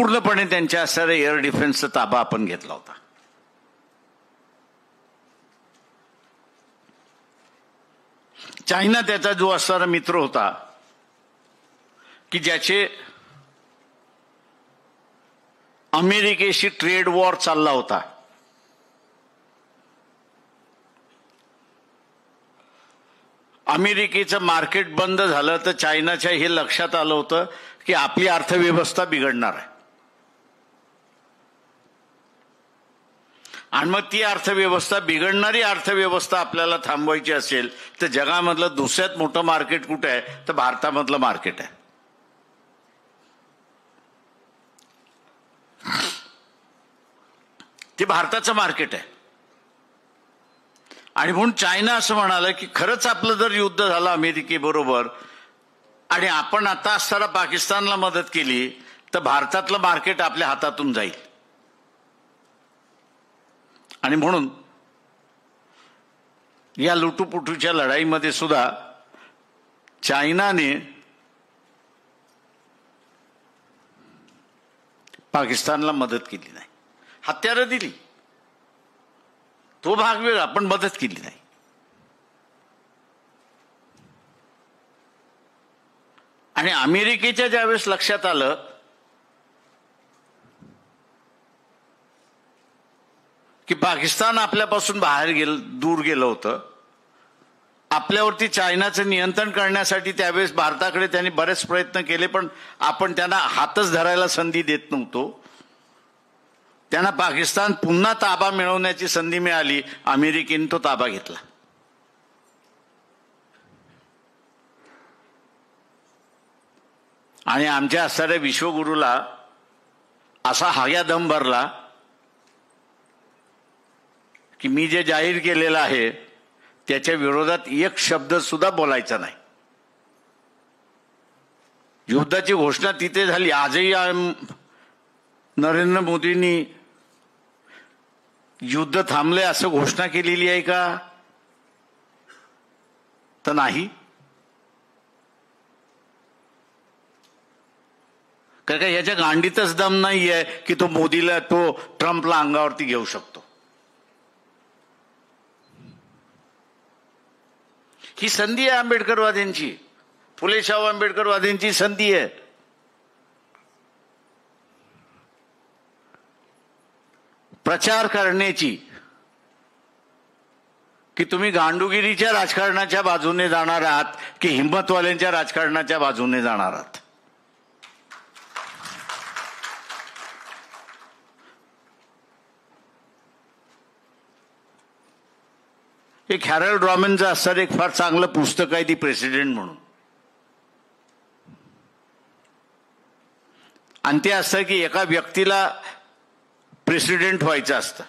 पूर्णपणे त्यांच्या असणाऱ्या एअर डिफेन्सचा ताबा आपण घेतला होता. चायना त्याचा जो असणारा मित्र होता की ज्याचे अमेरिकेशी ट्रेड वॉर चालला होता, अमेरिकेचं मार्केट बंद झालं तर चायनाच्या हे लक्षात आलं होतं की आपली अर्थव्यवस्था बिघडणार आहे आणि मग ती अर्थव्यवस्था बिघडणारी अर्थव्यवस्था आपल्याला थांबवायची असेल तर जगामधलं दुसऱ्यात मोठं मार्केट कुठे आहे तर भारतामधलं मार्केट आहे. ते भारताचं मार्केट आहे आणि म्हणून चायना असं म्हणालं की खरंच आपलं जर युद्ध झालं अमेरिकेबरोबर आणि आपण आता असताना पाकिस्तानला मदत केली तर भारतातलं मार्केट आपल्या हातातून जाईल. आणि म्हणून या लुटूपुटूच्या लढाईमध्ये सुद्धा चायनाने पाकिस्तानला मदत केली नाही, हत्यारं दिली, तो भाग वेगळा, पण मदत केली नाही. आणि अमेरिकेच्या ज्यावेळेस लक्षात आलं की पाकिस्तान आपल्यापासून दूर गेलं होतं, आपल्यावरती चायनाचं नियंत्रण करण्यासाठी त्यावेळेस भारताकडे त्यांनी बरेच प्रयत्न केले, पण आपण त्यांना हातच धरायला संधी देत नव्हतो. त्यांना पाकिस्तान पुन्हा ताबा मिळवण्याची संधी मिळाली, अमेरिकेने तो ताबा घेतला. आणि आमच्या असणाऱ्या विश्वगुरूला असा हाया दम भरला की मी जे जाहीर केलेलं आहे त्याच्या विरोधात एक शब्द सुद्धा बोलायचा नाही. युद्धाची घोषणा तिथे झाली. आजही नरेंद्र मोदींनी युद्ध थांबले असं घोषणा केलेली आहे का तर नाही. कारण का याच्या गांडीतच दम नाही आहे की तो मोदीला तो ट्रम्पला अंगावरती घेऊ शकतो. ही संधी आहे आंबेडकरवाद्यांची, फुले शाहू आंबेडकरवाद्यांची संधी आहे. प्रचार करण्याची की तुम्ही गांडुगिरीच्या राजकारणाच्या बाजूने जाणार आहात की हिंमतवाल्यांच्या राजकारणाच्या बाजूने जाणार आहात. एक हॅरल्ड रॉबिन्सचं असणारं एक फार चांगलं पुस्तक आहे, दी प्रेसिडेंट म्हणून. आणि ते असतं की एका व्यक्तीला प्रेसिडेंट व्हायचं असतं.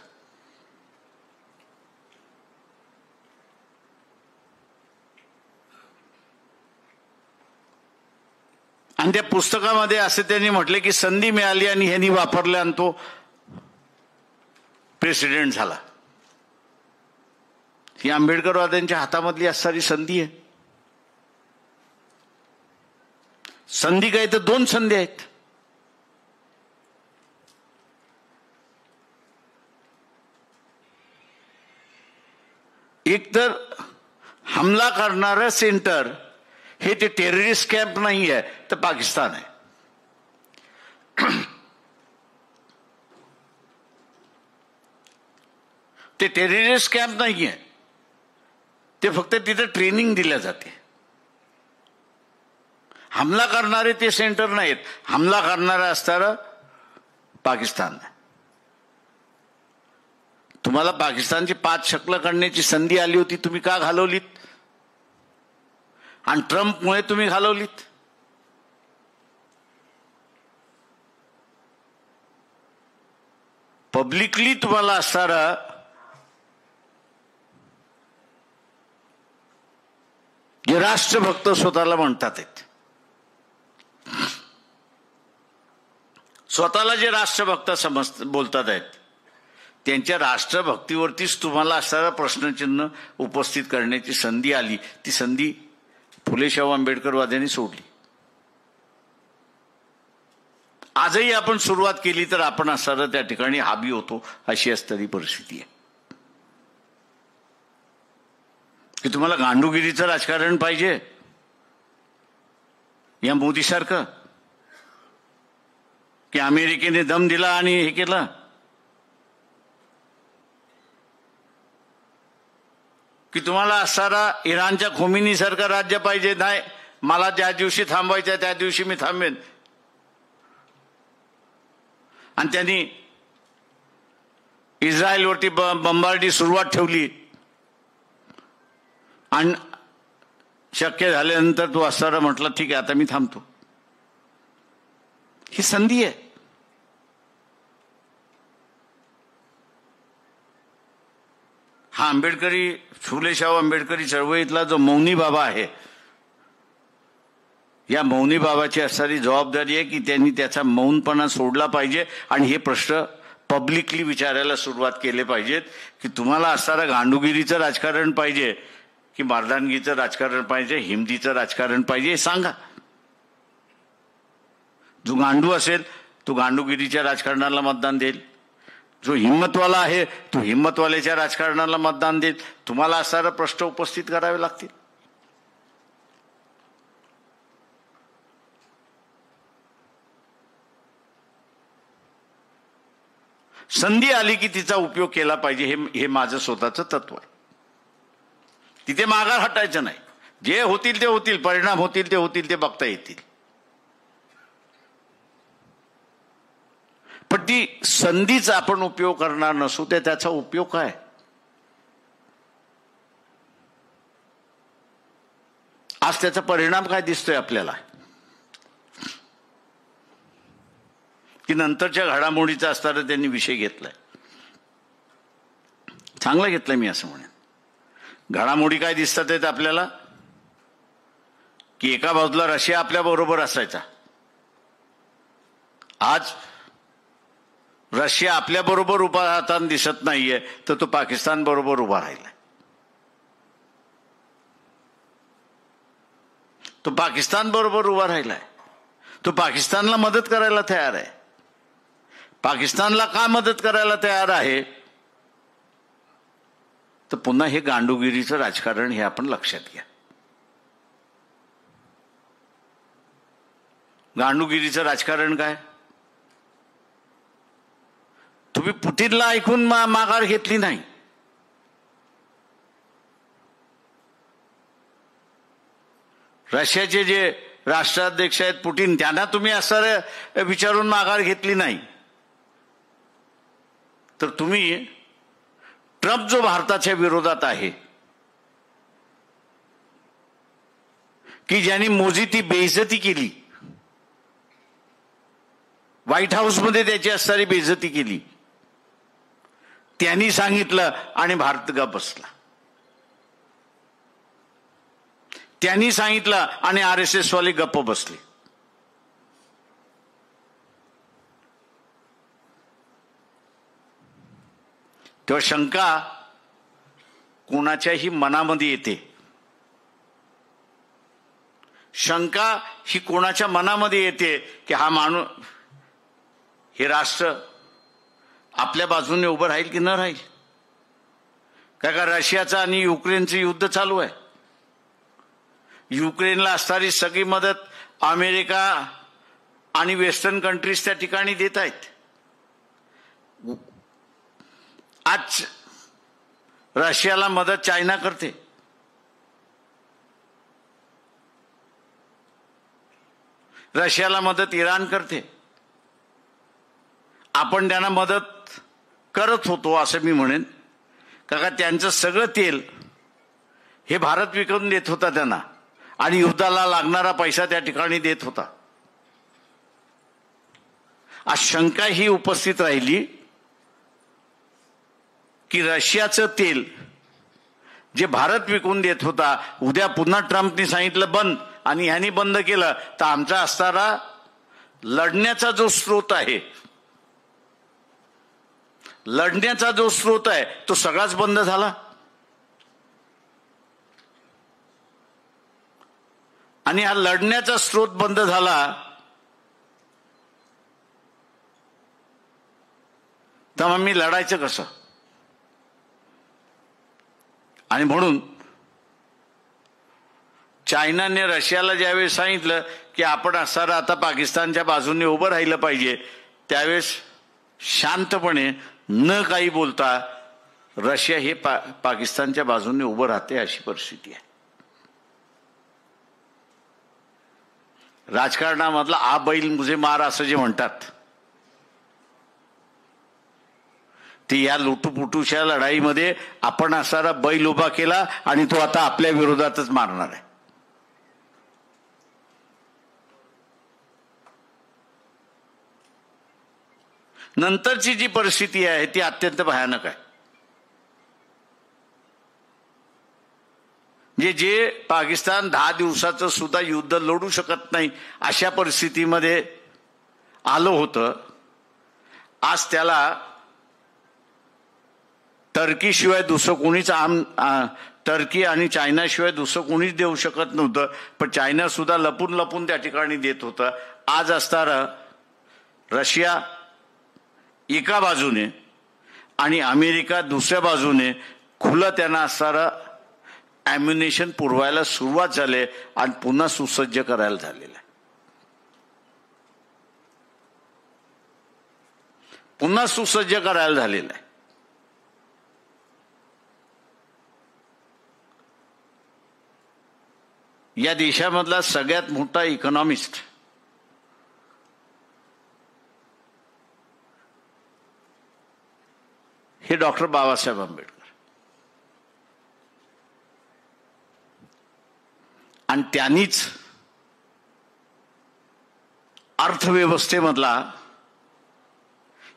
आणि त्या पुस्तकामध्ये असं त्यांनी म्हटले की संधी मिळाली आणि ह्यांनी वापरले आणि तो प्रेसिडेंट झाला. ही आंबेडकरवाद्यांच्या हातामधली असणारी संधी आहे. संधी काय तर दोन संधी आहेत. एक तर हमला करणारं सेंटर हे ते टेररिस्ट कॅम्प नाही आहे तर पाकिस्तान आहे. ते टेररिस्ट कॅम्प नाही आहे, ते फक्त तिथे ट्रेनिंग दिल्या जाते. हमला करणारे ते सेंटर नाहीत. हमला करणारा असणारं पाकिस्तान आहे. तुम्हाला पाकिस्तानची 5 शकलं करण्याची संधी आली होती, तुम्ही का घालवलीत? आणि ट्रम्पमुळे तुम्ही घालवलीत. पब्लिकली तुम्हाला असणारा जे राष्ट्रभक्त स्वतःला म्हणतात आहेत, स्वतःला जे राष्ट्रभक्त बोलतात आहेत, त्यांच्या राष्ट्रभक्तीवरतीच तुम्हाला असणारा प्रश्नचिन्ह उपस्थित करण्याची संधी आली. ती संधी फुले शाहू आंबेडकरवाद्यांनी सोडली. आज आजही आपण सुरुवात केली तर आपण असणारा त्या ठिकाणी हावी होतो, अशी असणारी परिस्थिती आहे. की तुम्हाला गांडूगिरीचं राजकारण पाहिजे या मोदीसारखं, की अमेरिकेने दम दिला आणि हे केलं. की तुम्हाला असणारा इराणच्या खोमिनी सारखं राज्य पाहिजे. नाही, मला ज्या दिवशी थांबवायचं त्या दिवशी मी थांबेन. आणि त्यांनी इस्रायलवरती बंबारडी सुरुवात ठेवली आणि शक्य झाल्यानंतर तो असणारा म्हटला ठीक आहे आता मी थांबतो. ही संधी आहे. हा आंबेडकरी फुले शाहू आंबेडकरी चळवळीतला जो मौनी बाबा आहे, या मौनी बाबाची असणारी जबाबदारी आहे की त्यांनी त्याचा मौनपणा सोडला पाहिजे आणि हे प्रश्न पब्लिकली विचारायला सुरुवात केले पाहिजेत की तुम्हाला असणारा गांडूगिरीचं राजकारण पाहिजे की मर्दानगीचं राजकारण पाहिजे, हिमतीचं राजकारण पाहिजे, हे सांगा. जो गांडू असेल तो गांडूगिरीच्या राजकारणाला मतदान देईल, जो हिम्मतवाला आहे तो हिम्मतवाल्याच्या राजकारणाला मतदान देईल. तुम्हाला असणारा प्रश्न उपस्थित करावे लागतील. संधी आली की तिचा उपयोग केला पाहिजे, हे माझं स्वतःचं तत्व आहे. तिथे माघार हटायचं नाही. जे होतील ते होतील, परिणाम होतील ते होतील, ते बघता येतील. पण ती संधीच आपण उपयोग करणार नसू ते त्याचा उपयोग काय? आज त्याचा परिणाम काय दिसतोय आपल्याला की नंतरच्या घडामोडीचा असताना त्यांनी विषय घेतलाय. चांगला घेतलाय मी असं म्हणेन. घडामोडी काय दिसतात आहेत आपल्याला की एका बाजूला रशिया आपल्या बरोबर असायचा, आज रशिया आपल्या बरोबर उभा राहताना दिसत नाहीये, तर तो पाकिस्तान बरोबर उभा राहिलाय. तो पाकिस्तान बरोबर उभा राहिलाय. तो पाकिस्तानला मदत करायला तयार आहे. पाकिस्तानला का मदत करायला तयार आहे? तर पुन्हा हे गांडूगिरीचं राजकारण हे आपण लक्षात घ्या. गांडूगिरीचं राजकारण काय? तुम्ही पुतीनला ऐकून माघार घेतली नाही. रशियाचे जे राष्ट्राध्यक्ष आहेत पुतीन, त्यांना तुम्ही असं विचारून माघार घेतली नाही. तर तुम्ही ट्रम्प जो भारताच्या विरोधात आहे, की ज्यांनी मोदी ती बेइज्जती केली, व्हाईट हाऊसमध्ये त्याची असणारी बेइज्जती केली, त्यांनी सांगितलं आणि भारत गप्प बसला. त्यांनी सांगितलं आणि RSS वाले गप्प बसले. तेव्हा शंका कोणाच्याही मनामध्ये येते. शंका ही कोणाच्या मनामध्ये येते की हा माणूस, हे राष्ट्र आपल्या बाजूने उभं राहील की न राहील. का रशियाचं आणि युक्रेनचं युद्ध चालू आहे. युक्रेनला असणारी सगळी मदत अमेरिका आणि वेस्टर्न कंट्रीज त्या ठिकाणी देत आहेत. आज रशियाला मदत चायना करते. रशियाला मदत इराण करते. आपण त्यांना मदत करत होतो असं मी म्हणेन. का त्यांचं सगळं तेल हे भारत विकून देत होता त्यांना आणि युद्धाला लागणारा पैसा त्या ठिकाणी देत होता. आज शंका ही उपस्थित राहिली की रशियाचं तेल जे भारत विकून देत होता, उद्या पुन्हा ट्रम्पनी सांगितलं बंद आणि ह्यांनी बंद केलं तर आमचा असणारा लढण्याचा जो स्रोत आहे, लढण्याचा जो स्रोत आहे तो सगळाच बंद झाला. आणि हा लढण्याचा स्रोत बंद झाला तर मग मी लढायचं कसं? आणि म्हणून चायनाने रशियाला ज्यावेळेस सांगितलं की आपण असणारं आता पाकिस्तानच्या बाजूने उभं राहिलं पाहिजे, त्यावेळेस शांतपणे न काही बोलता रशिया हे पाकिस्तानच्या बाजूने उभं राहते, अशी परिस्थिती आहे. राजकारणामधला आ बैल मुझे मार असं जे म्हणतात ते या लुटूपुटूच्या लढाईमध्ये आपण असणारा बैल उभा केला आणि तो आता आपल्या विरोधातच मारणार आहे. नंतरची जी परिस्थिती आहे ती अत्यंत भयानक आहे. जे पाकिस्तान 10 दिवसाचं सुद्धा युद्ध लढू शकत नाही अशा परिस्थितीमध्ये आलं होतं, आज त्याला टर्कीशिवाय दुसरं कोणीच टर्की आणि चायनाशिवाय दुसरं कोणीच देऊ शकत नव्हतं. पण चायना सुद्धा लपून लपून त्या ठिकाणी देत होतं. आज असणारं रशिया एका बाजूने आणि अमेरिका दुसऱ्या बाजूने खुलं त्यांना असणारं ॲम्युनेशन पुरवायला सुरुवात झाली आणि पुन्हा सुसज्ज करायला झालेलं आहे. पुन्हा सुसज्ज करायला झालेलं आहे. या देशामधला सगळ्यात मोठा इकॉनॉमिस्ट हे डॉक्टर बाबासाहेब आंबेडकर, आणि त्यांनीच अर्थव्यवस्थेमधला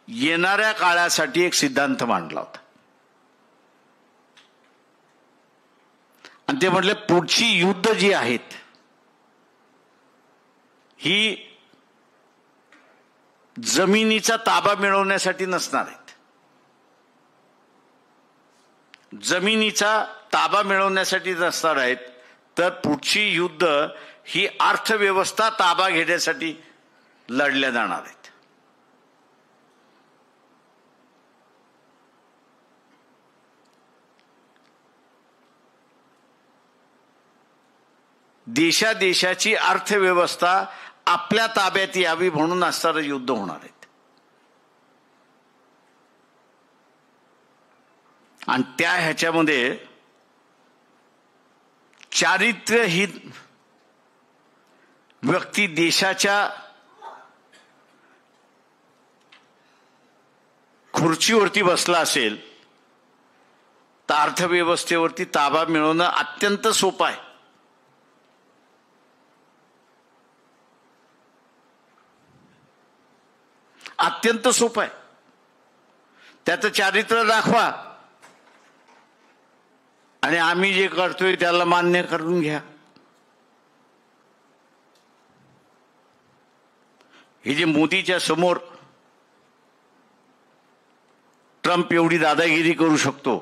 येणाऱ्या काळासाठी एक सिद्धांत मांडला होता. आणि ते म्हटले पुढची युद्ध जी आहेत ही जमिनीचा ताबा मिळवण्यासाठी नसणार आहेत. जमिनीचा ताबा मिळवण्यासाठी नसणार आहेत, तर पुढची युद्ध ही अर्थव्यवस्था ताबा घेण्यासाठी लढल्या जाणार आहेत. देशाची अर्थव्यवस्था आपल्या ताब्यात यावी म्हणून असणारं युद्ध होणार आहे. आणि त्या ह्याच्यामध्ये चारित्र्यहीन व्यक्ती देशाच्या खुर्चीवरती बसला असेल तर अर्थव्यवस्थेवरती ताबा मिळवणं अत्यंत सोपं आहे. अत्यंत सोपं आहे. त्याचं चारित्र्य दाखवा आणि आम्ही जे करतोय त्याला मान्य करून घ्या. हे जे मोदीच्या समोर ट्रम्प एवढी दादागिरी करू शकतो,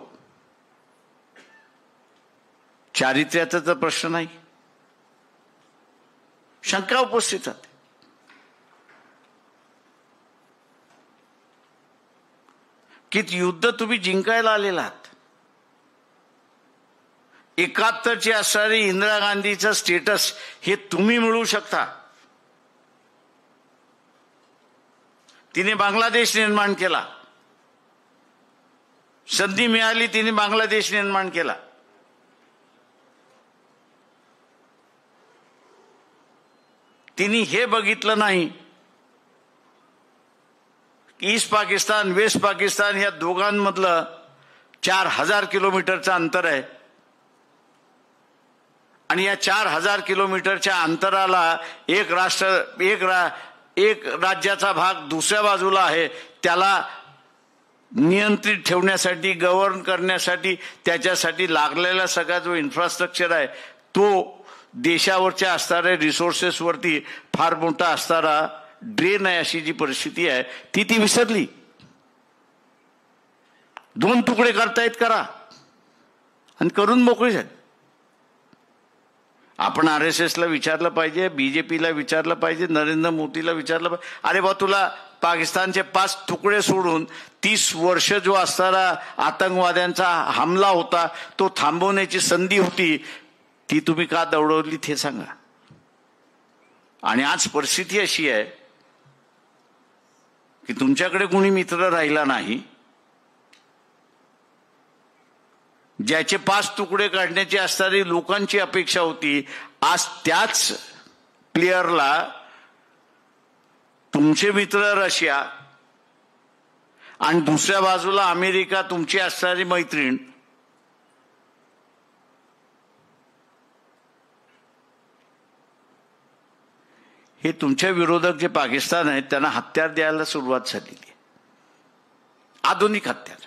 चारित्र्याचा तर प्रश्न नाही. शंका उपस्थित आहे की युद्ध तुम्ही जिंकायला आलेला आहात. 71ची असणारी इंदिरा गांधीचं स्टेटस हे तुम्ही मिळवू शकता. तिने बांगलादेश निर्माण केला, संधी मिळाली तिने बांगलादेश निर्माण केला. तिने हे बघितलं नाही ईस्ट पाकिस्तान वेस्ट पाकिस्तान या दोघांमधलं 4000 किलोमीटरचं अंतर आहे आणि या 4000 किलोमीटरच्या अंतराला एक राज्याचा भाग दुसऱ्या बाजूला आहे. त्याला नियंत्रित ठेवण्यासाठी, गव्हर्न करण्यासाठी, त्याच्यासाठी लागलेला सगळा जो इन्फ्रास्ट्रक्चर आहे तो देशावरच्या असणाऱ्या रिसोर्सेसवरती फार मोठा असणारा ड्रेन आहे. अशी जी परिस्थिती आहे ती विसरली. 2 तुकडे करतायत करा आणि करून मोकळी झाली. आपण RSSला विचारलं पाहिजे, BJPला विचारलं पाहिजे, नरेंद्र मोदीला विचारलं पाहिजे, अरे बा तुला पाकिस्तानचे 5 तुकडे सोडून 30 वर्ष जो असणारा आतंकवाद्यांचा हमला होता तो थांबवण्याची संधी होती, ती तुम्ही का दौडवली ते सांगा. आणि आज परिस्थिती अशी आहे की तुमच्याकडे कोणी मित्र राहिला नाही. ज्याचे 5 तुकडे काढण्याची असणारी लोकांची अपेक्षा होती, आज त्याच प्लेयरला तुमचे मित्र रशिया आणि दुसऱ्या बाजूला अमेरिका तुमची असणारी मैत्रीण, हे तुमच्या विरोधक जे पाकिस्तान आहेत त्यांना हत्यार द्यायला सुरुवात झालेली आहे, आधुनिक हत्यार.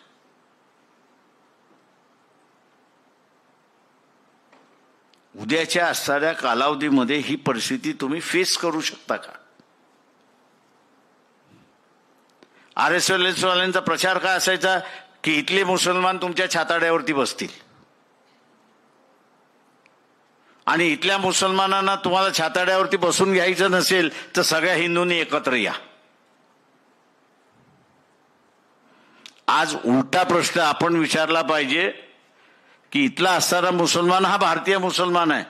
उद्याच्या असणाऱ्या कालावधीमध्ये ही परिस्थिती तुम्ही फेस करू शकता का? RSS वाल्यांचा प्रचार काय असायचा की इथले मुसलमान तुमच्या छाताड्यावरती बसतील आणि इथल्या मुसलमानांना तुम्हाला छाताड्यावरती बसून घ्यायचं नसेल तर सगळ्या हिंदूंनी एकत्र या. आज उलटा प्रश्न आपण विचारला पाहिजे की इथला असणारा मुसलमान हा भारतीय मुसलमान आहे,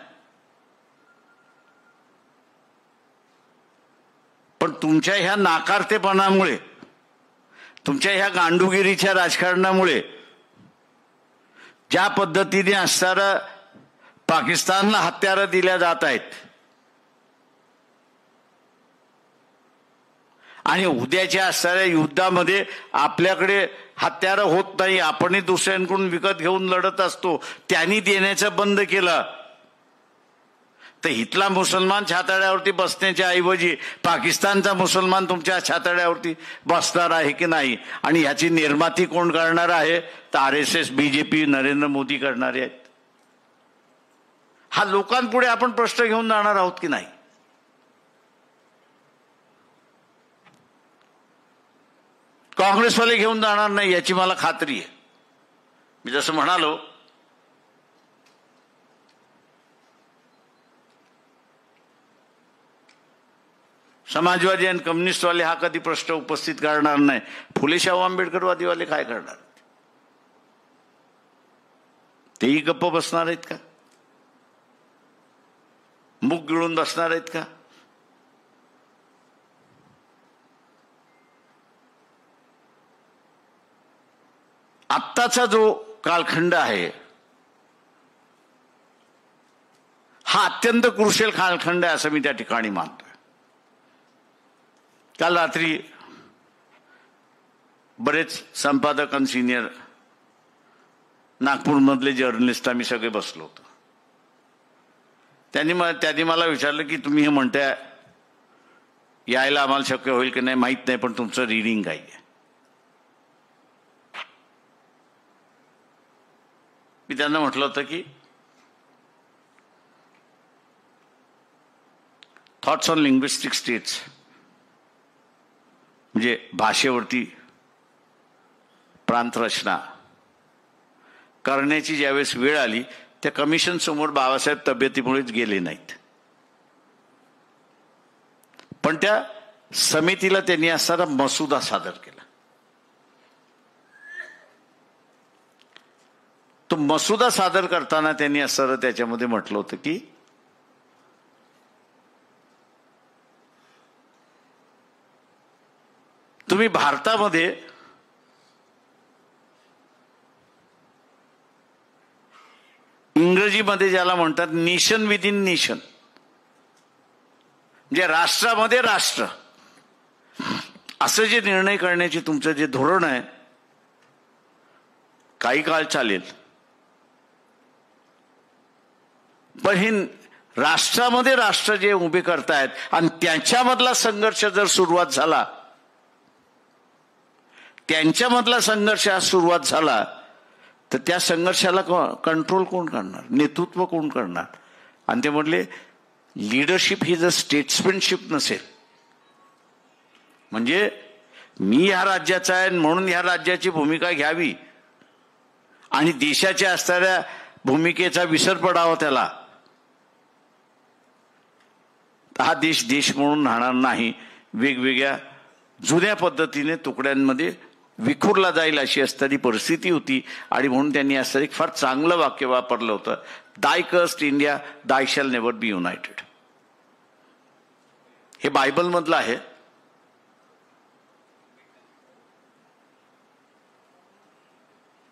पण तुमच्या ह्या नाकारतेपणामुळे, तुमच्या ह्या गांडुगिरीच्या राजकारणामुळे ज्या पद्धतीने असणारा पाकिस्तानला हत्यारं दिल्या जात आहेत आणि उद्याच्या असणाऱ्या युद्धामध्ये आपल्याकडे हत्यारं होत नाही, आपणही दुसऱ्यांकडून विकत घेऊन लढत असतो, त्यांनी देण्याचं बंद केलं तर इथला मुसलमान छाताड्यावरती बसण्याच्या ऐवजी पाकिस्तानचा मुसलमान तुमच्या छाताड्यावरती बसणार आहे की नाही, आणि ह्याची निर्माती कोण करणार आहे तर RSS, BJP, नरेंद्र मोदी करणारे आहेत. हा लोकांपुढे आपण प्रश्न घेऊन जाणार आहोत की नाही? काँग्रेसवाले घेऊन जाणार नाही याची मला खात्री आहे. मी जसं म्हणालो, समाजवादी आणि कम्युनिस्टवाले हा कधी प्रश्न उपस्थित करणार नाही. फुले शाहू आंबेडकरवादीवाले काय करणार? तेही गप्प बसणार आहेत का? मुख गिळून बसणार आहेत का? आत्ताचा जो कालखंड आहे हा अत्यंत क्रुशियल कालखंड आहे असं मी त्या ठिकाणी मानतोय. काल रात्री बरेच संपादक आणि सिनियर नागपूरमधले जर्नलिस्ट आम्ही सगळे बसलो होतो. त्यांनी मला विचारलं की तुम्ही हे म्हणताय यायला आम्हाला शक्य होईल की नाही माहीत नाही, पण तुमचं रीडिंग काय आहे? मी त्यांना म्हटलं होतं की थॉट्स ऑन लिंग्विस्टिक स्टेट्स म्हणजे भाषेवरती प्रांत रचना करण्याची ज्यावेळेस वेळ आली त्या कमिशन समोर बाबासाहेब तब्येतीमुळेच गेले नाहीत, पण त्या समितीला त्यांनी असणारा मसुदा सादर केला. तो मसुदा सादर करताना त्यांनी असणारं त्याच्यामध्ये म्हटलं होतं की तुम्ही भारतामध्ये इंग्रजीमध्ये ज्याला म्हणतात नेशन विद इन नेशन, म्हणजे राष्ट्रामध्ये राष्ट्र, असं जे निर्णय करण्याचे तुमचं जे धोरण आहे काही काळ चालेल, पण हे राष्ट्रामध्ये राष्ट्र जे उभे करतायत आणि त्यांच्यामधला संघर्ष जर सुरुवात झाला, त्यांच्यामधला संघर्ष सुरुवात झाला तर त्या संघर्षाला कंट्रोल कोण करणार, नेतृत्व कोण करणार? आणि ते म्हटले लीडरशिप ही जर स्टेट्समॅनशिप नसेल, म्हणजे मी ह्या राज्याचा आहे म्हणून ह्या राज्याची भूमिका घ्यावी आणि देशाच्या असणाऱ्या भूमिकेचा विसर पडावा त्याला, हा देश देश म्हणून राहणार नाही, वेगवेगळ्या जुन्या पद्धतीने तुकड्यांमध्ये विखुरला जाईल अशी असणारी परिस्थिती होती. आणि म्हणून त्यांनी असं एक फार चांगलं वाक्य वापरलं होतं, दाय कर्स्ड इंडिया, दाय शॅल नेव्हर बी युनायटेड. हे बायबलमधलं आहे.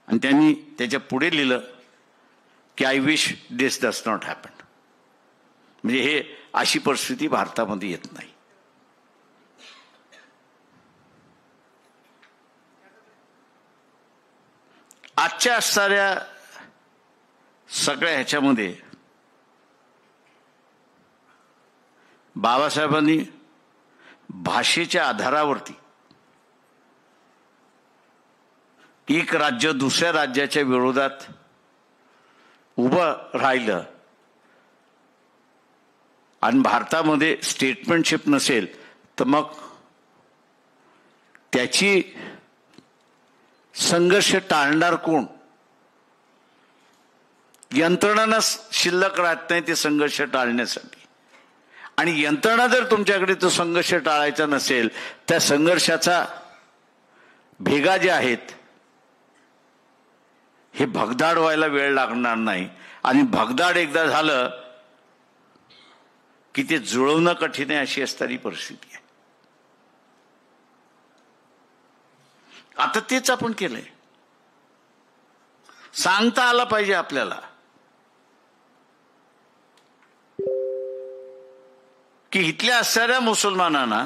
आणि त्यांनी त्याच्या पुढे लिहिलं की I wish this does not happen. म्हणजे हे अशी परिस्थिती भारतामध्ये येत नाही. आजच्या असणाऱ्या सगळ्या ह्याच्यामध्ये बाबासाहेबांनी भाषेच्या आधारावरती एक राज्य दुसऱ्या राज्याच्या विरोधात उभं राहिलं आणि भारतामध्ये स्टेटमेंटशिप नसेल तर मग त्याची संघर्ष टाळणार कोण? यंत्रणा शिल्लक राहत नाही ते संघर्ष टाळण्यासाठी. आणि यंत्रणा जर तुमच्याकडे तो संघर्ष टाळायचा नसेल, त्या संघर्षाचा भेगा जे आहेत हे भगदाड व्हायला वेळ लागणार नाही. आणि भगदाड एकदा झालं की ते जुळवणं कठीण आहे अशी असणारी परिस्थिती आहे. आता तेच आपण केलंय. सांगता आलं पाहिजे आपल्याला की इथल्या असणाऱ्या मुसलमानांना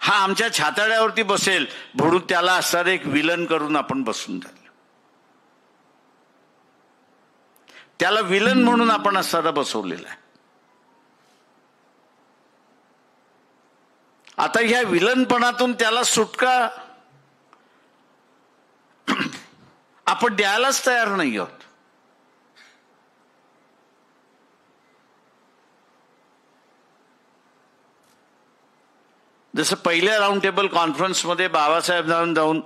हा आमच्या छाताड्यावरती बसेल म्हणून त्याला असणारं एक विलन करून आपण बसून झालं. त्याला विलन म्हणून आपण असणारं बसवलेलं आहे. आता ह्या विलनपणातून त्याला सुटका आपण द्यायलाच तयार नाही आहोत. जसं पहिल्या राऊंड टेबल कॉन्फरन्समध्ये बाबासाहेब जाऊन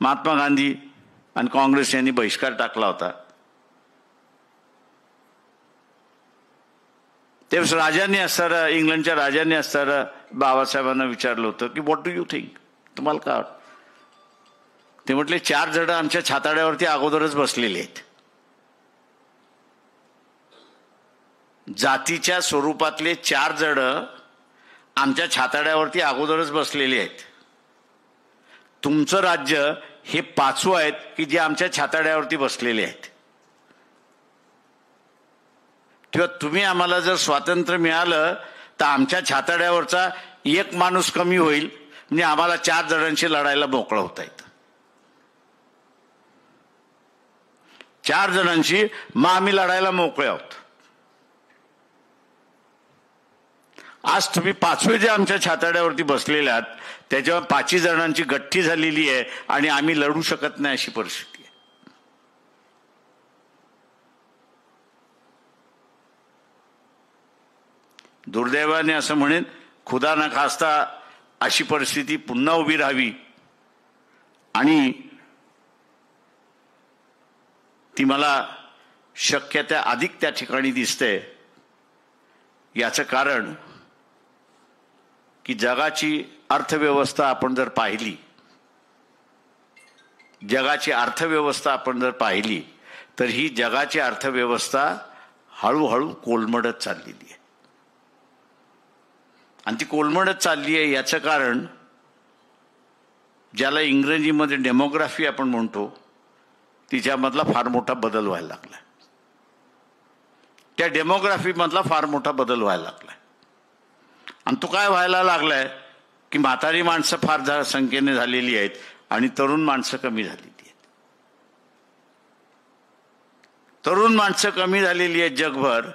महात्मा गांधी आणि काँग्रेस यांनी बहिष्कार टाकला होता. त्यावेळेस राजांनी असणारा, इंग्लंडच्या राजांनी असणारा बाबासाहेबांना विचारलं होतं की व्हॉट डू यू थिंक, तुम्हाला काय वाटतं? ते म्हटले 4 जण आमच्या छाताड्यावरती अगोदरच बसलेले आहेत. जातीच्या स्वरूपातले 4 जण आमच्या छाताड्यावरती अगोदरच बसलेले आहेत. तुमचं राज्य हे 5वं आहेत की जे आमच्या छाताड्यावरती बसलेले आहेत. किंवा तुम्ही आम्हाला जर स्वातंत्र्य मिळालं तर आमच्या छाताड्यावरचा 1 माणूस कमी होईल, म्हणजे आम्हाला 4 जणांशी लढायला मोकळं होता येतं. 4 जणांशी मग आम्ही लढायला मोकळे आहोत. आज तुम्ही 5वे जे आमच्या छाताड्यावरती बसलेले आहात त्याच्यावर 5 जणांची गठ्ठी झालेली आहे आणि आम्ही लढू शकत नाही अशी परिस्थिती आहे. दुर्दैवाने असं म्हणेन, खुदा न खास्ता अशी परिस्थिती पुन्हा उभी राहावी आणि ती मला शक्य त्या अधिक त्या ठिकाणी दिसते. याचं कारण की जगाची अर्थव्यवस्था आपण जर पाहिली, तर ही जगाची अर्थव्यवस्था हळूहळू कोलमडत चाललेली आहे. आणि ती कोलमडत चालली आहे याचं कारण ज्याला इंग्रजीमध्ये डेमोग्राफी आपण म्हणतो तिच्यामधला फार मोठा बदल व्हायला लागला. त्या डेमोग्राफीमधला फार मोठा बदल व्हायला लागलाय. आणि तो काय व्हायला लागलाय की म्हातारी माणसं फार संख्येने झालेली आहेत आणि तरुण माणसं कमी झालेली आहेत. तरुण माणसं कमी झालेली आहेत जगभर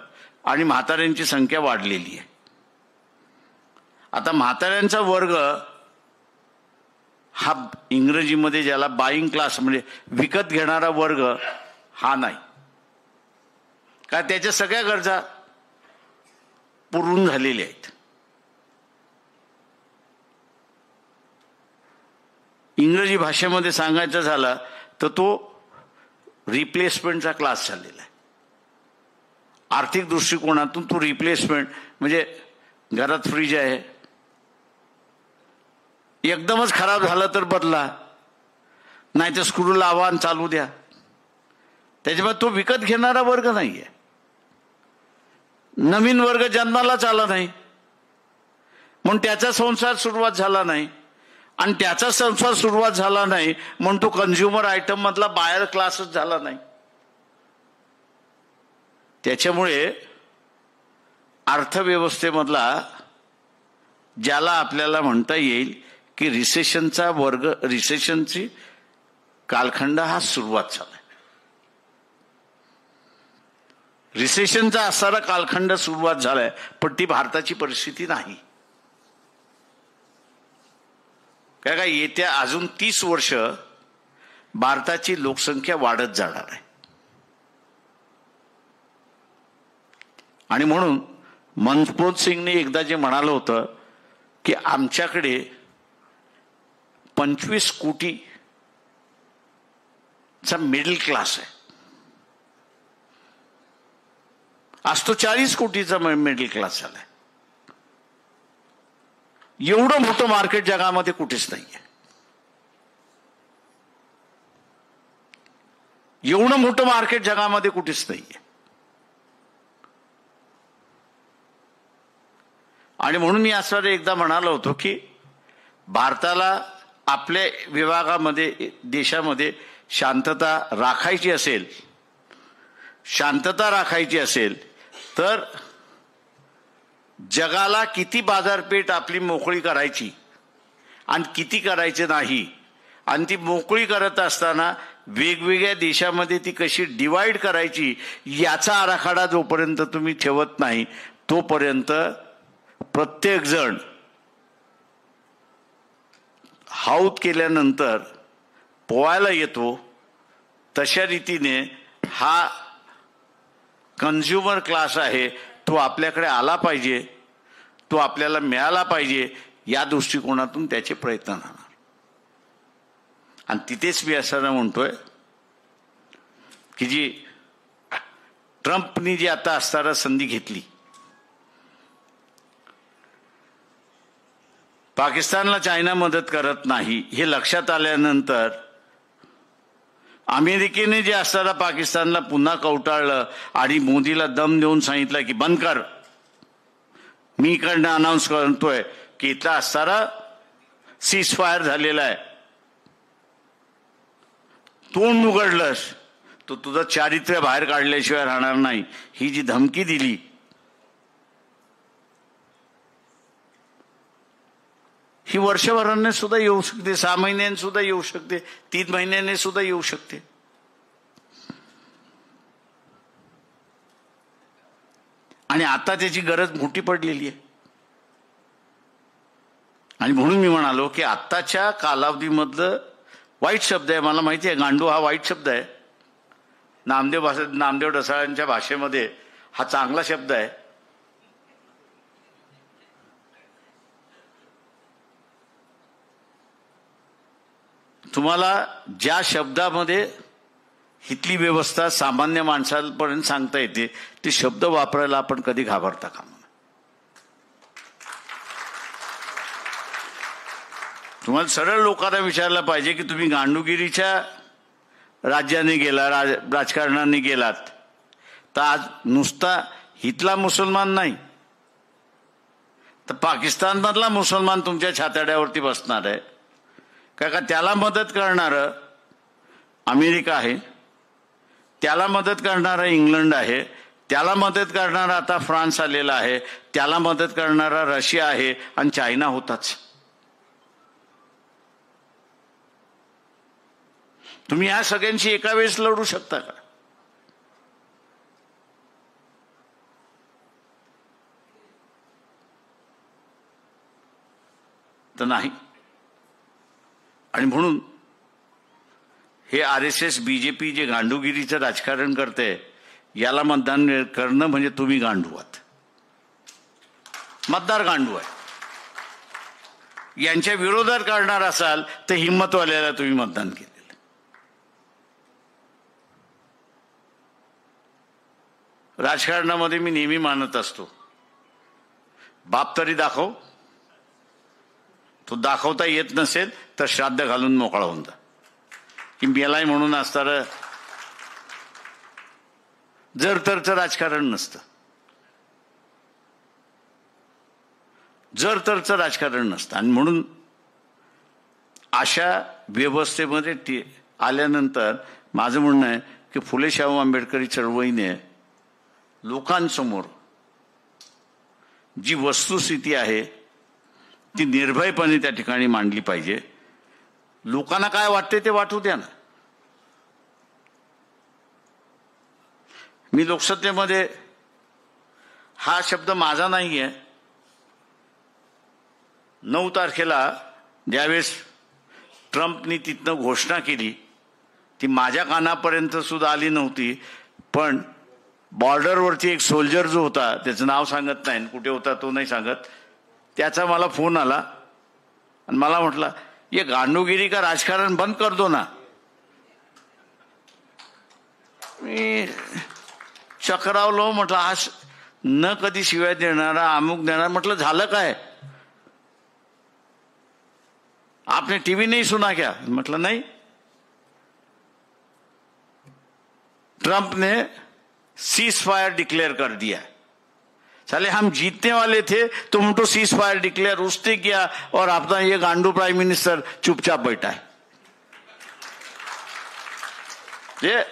आणि म्हाताऱ्यांची संख्या वाढलेली आहे. आता म्हाताऱ्यांचा वर्ग हा इंग्रजीमध्ये ज्याला बाईंग क्लास म्हणजे विकत घेणारा वर्ग हा नाही, का त्याच्या सगळ्या गरजा पुरून झालेल्या आहेत. इंग्रजी भाषेमध्ये सांगायचं झालं तर तो रिप्लेसमेंटचा क्लास झालेला आहे. आर्थिक दृष्टिकोनातून तो रिप्लेसमेंट म्हणजे घरात फ्रीज आहे, एकदमच खराब झालं तर बदला, नाही तर स्क्रू लावा आणि चालू द्या. त्याच्यामुळे तो विकत घेणारा वर्ग नाहीये. नवीन वर्ग जन्मालाच आला नाही म्हणून त्याचा संसार सुरुवात झाला नाही, आणि त्याचा संसार सुरुवात झाला नाही म्हणून तो कन्झ्युमर आयटम मधला बायर क्लासच झाला नाही. त्याच्यामुळे अर्थव्यवस्थेमधला ज्याला आपल्याला म्हणता येईल की रिसेशनची कालखंड हा सुरुवात झाला. रिसेशनचा असणारा कालखंड सुरुवात झालाय, पण ती भारताची परिस्थिती नाही. काय येत्या अजून 30 वर्ष भारताची लोकसंख्या वाढत जाणार आहे. आणि म्हणून मनमोहन सिंगने एकदा जे म्हणालं होतं की आमच्याकडे 25 कोटीचा मिडल क्लास आहे, आज तो 40 कोटीचा मिडल क्लास झालाय. एवढं मोठं मार्केट जगामध्ये कुठेच नाहीये. एवढं मोठं मार्केट जगामध्ये कुठेच नाहीये. आणि म्हणून मी असं एकदा म्हणालो होतो की भारताला आपल्या विभागामध्ये देशामध्ये शांतता राखायची असेल तर जगाला किती बाजारपेठ आपली मोकळी करायची आणि किती करायचे नाही, आणि ती मोकळी करत असताना वेगवेगळ्या देशामध्ये ती कशी डिवाइड करायची याचा आराखडा जोपर्यंत तुम्ही ठेवत नाही तोपर्यंत प्रत्येक जण हाऊत केल्यानंतर पोहायला येतो. तशा रीतीने हा कन्झ्युमर क्लास आहे तो आपल्याकडे आला पाहिजे, तो आपल्याला मिळाला पाहिजे, या दृष्टिकोनातून त्याचे प्रयत्न राहणार. आणि तिथेच मी असं म्हणतोय की जी ट्रम्पनी जी आता असणारा संधी घेतली, पाकिस्तानला चायना मदत करत नाही हे लक्षात आल्यानंतर अमेरिकेने जे असताना पाकिस्तानला पुन्हा कवटाळलं आणि मोदीला दम देऊन सांगितलं की बंद कर, मी इकडनं अनाऊन्स करतोय की इथला असताना सीज फायर झालेला आहे, तोंड उघडलंस तो तुझं चारित्र्य बाहेर काढल्याशिवाय राहणार नाही, ही जी धमकी दिली ही वर्षभराने सुद्धा येऊ शकते, 6 महिन्यांनी सुद्धा येऊ शकते, 3 महिन्यांनी सुद्धा येऊ शकते. आणि आता त्याची गरज मोठी पडलेली आहे. आणि म्हणून मी म्हणालो की आत्ताच्या कालावधीमधलं वाईट शब्द आहे, मला माहिती आहे गांडू हा वाईट शब्द आहे, नामदेव ढसाळांच्या भाषेमध्ये हा चांगला शब्द आहे. तुम्हाला ज्या शब्दामध्ये हितली व्यवस्था सामान्य माणसापर्यंत सांगता येते ते शब्द वापरायला आपण कधी घाबरता कामा नये. तुम्हाला सरळ लोकांना विचारलं पाहिजे की तुम्ही गांडूगिरीच्या राज्याने गेला, राजकारणाने गेलात तर आज नुसता हितला मुसलमान नाही तर पाकिस्तानमधला मुसलमान तुमच्या छाताड्यावरती बसणार आहे का त्याला मदत करणारं अमेरिका आहे, त्याला मदत करणारा इंग्लंड आहे, त्याला मदत करणारा आता फ्रान्स आलेला आहे, त्याला मदत करणारा रशिया आहे आणि चायना होताच. तुम्ही या सगळ्यांशी एका वेळेस लढू शकता का? तर नाही. आणि म्हणून हे RSS BJP जे गांडूगिरीचं राजकारण करते याला मतदान करणं म्हणजे तुम्ही गांडू आहात, मतदार गांडू आहे. यांच्या विरोधात करणार असाल तर हिंमतवाल्याला तुम्ही मतदान केलेलं. राजकारणामध्ये मी नेहमी मानत असतो, बाप तरी दाखव, तो दाखवता येत नसेल तर श्राद्ध घालून मोकळा होऊन जा. की मेलाय म्हणून असणार जर तरचं राजकारण नसतं, जर तरचं राजकारण नसतं. आणि म्हणून अशा व्यवस्थेमध्ये आल्यानंतर माझं म्हणणं आहे की फुले शाहू आंबेडकरी चळवळीने लोकांसमोर जी वस्तुस्थिती आहे ती निर्भयपणे त्या ठिकाणी मांडली पाहिजे. लोकांना काय वाटते ते वाटू द्या ना. मी लोकसत्तेमध्ये हा शब्द माझा नाही आहे. 9 तारखेला ज्यावेळेस ट्रम्पनी तिथनं घोषणा केली ती माझ्या कानापर्यंत सुद्धा आली नव्हती. पण बॉर्डरवरती एक सोल्जर जो होता, त्याचं नाव सांगत नाही, कुठे होता तो नाही सांगत, त्याचा मला फोन आला आणि मला म्हटला, ये गांडूगिरी का राजकारण बंद कर दो ना. मी चक्रावलो, म्हटलं आज न कधी शिवाय देणारा अमुक देणार. म्हटलं झालं काय, आपने टीवी नहीं सुना क्या. मतलब नहीं, ट्रंप ने सीज फायर डिक्लेयर कर दिया. साले हम जीतने वाले थे तो उनको सीज फायर डिक्लेयर उसने किया और अपना ये गांडू प्राइम मिनिस्टर चुपचाप बैठा है. ये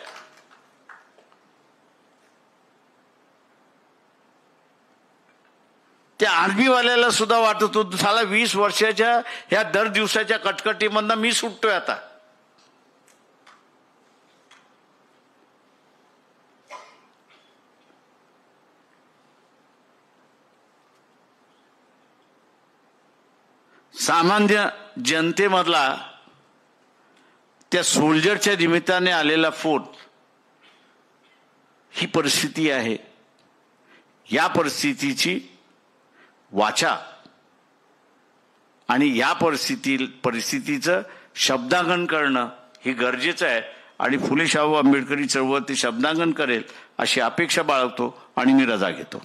त्या आर्मीवाल्याला सुद्धा वाटत होतं साला 20 वर्षाच्या ह्या दर दिवसाच्या कटकटीमधनं मी सुटतोय आता. सामान्य जनतेमधला त्या सोल्जरच्या निमित्ताने आलेला फोन ही परिस्थिती आहे. या परिस्थितीची वाचा आणि या परिस्थितीचं शब्दांकन करणं हे गरजेचं आहे. आणि फुले शाहू आंबेडकरी चळवळ ते शब्दांकन करेल अशी अपेक्षा बाळगतो आणि मी रजा घेतो.